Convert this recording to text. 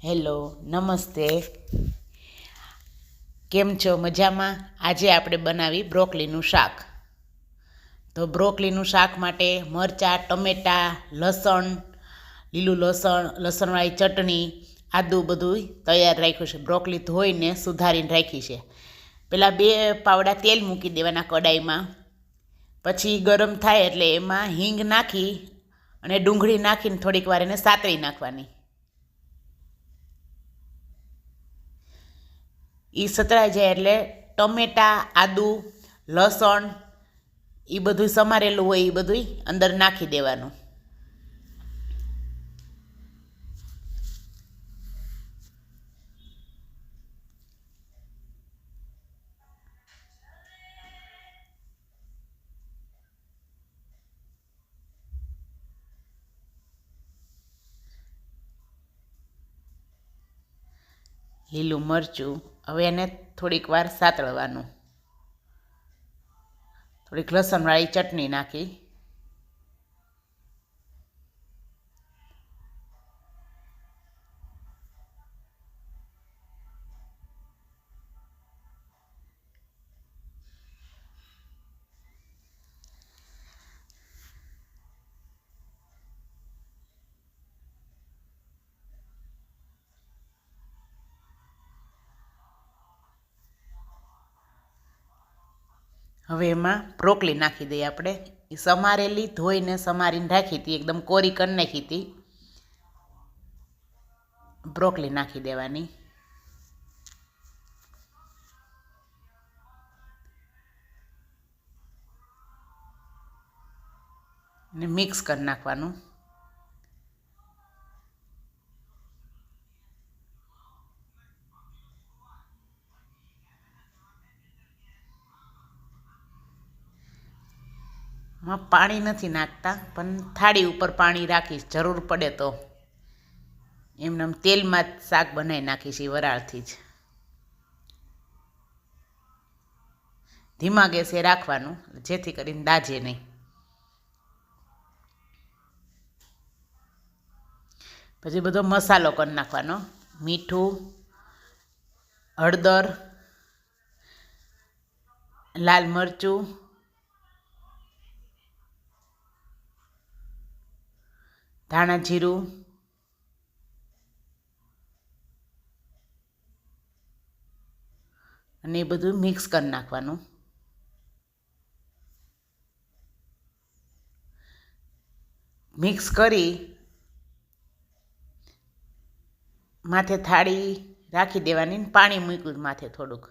Hello, નમસ્તે. કેમ છો? મજામાં? આજે આપણે બનાવી બ્રોકલીનું શાક. તો બ્રોકલીનું શાક માટે મરચાં, ટમેટાં, લસણ, લીલું લસણ, લસણવાળી ચટણી, આદું બધું તૈયાર રાખ્યું છે. બ્રોકલી ધોઈને સુધારીને રાખી છે. પહેલાં 2 પાવડા તેલ મૂકી દેવાના કડાઈમાં. પછી ગરમ થાય એટલે એમાં હિંગ નાખી અને ડુંગળી નાખીને થોડીક વાર એને સાતળી નાખવાની. એ સતળાઈ જાય એટલે ટમેટાં, આદું, લસણ એ બધું સમારેલું હોય એ બધું અંદર નાખી દેવાનું. લીલું મરચું, હવે એને થોડીક વાર સાતળવાનું. થોડીક લસણવાળી ચટણી નાખી. હવે એમાં બ્રોકલી નાખી દઈએ આપણે. એ સમારેલી ધોઈને સમારીને રાખી હતી, એકદમ કોરી કરી નાખી હતી. બ્રોકલી નાખી દેવાની. ને મિક્સ કરી નાખવાનું. પાણી નથી નાખતા, પણ થાળી ઉપર પાણી રાખીશ, જરૂર પડે તો. એમને તેલમાં જ શાક બનાવી નાખીશ એ વરાળથી જ. ધીમા ગેસે રાખવાનું, જેથી કરીને દાજે નહીં. પછી બધો મસાલો કરી નાખવાનો. મીઠું, હળદર, લાલ મરચું, ધાણા જીરું, અને એ બધું મિક્સ કરી નાખવાનું. મિક્સ કરી માથે થાળી રાખી દેવાની. પાણી મૂક્યું માથે થોડુંક.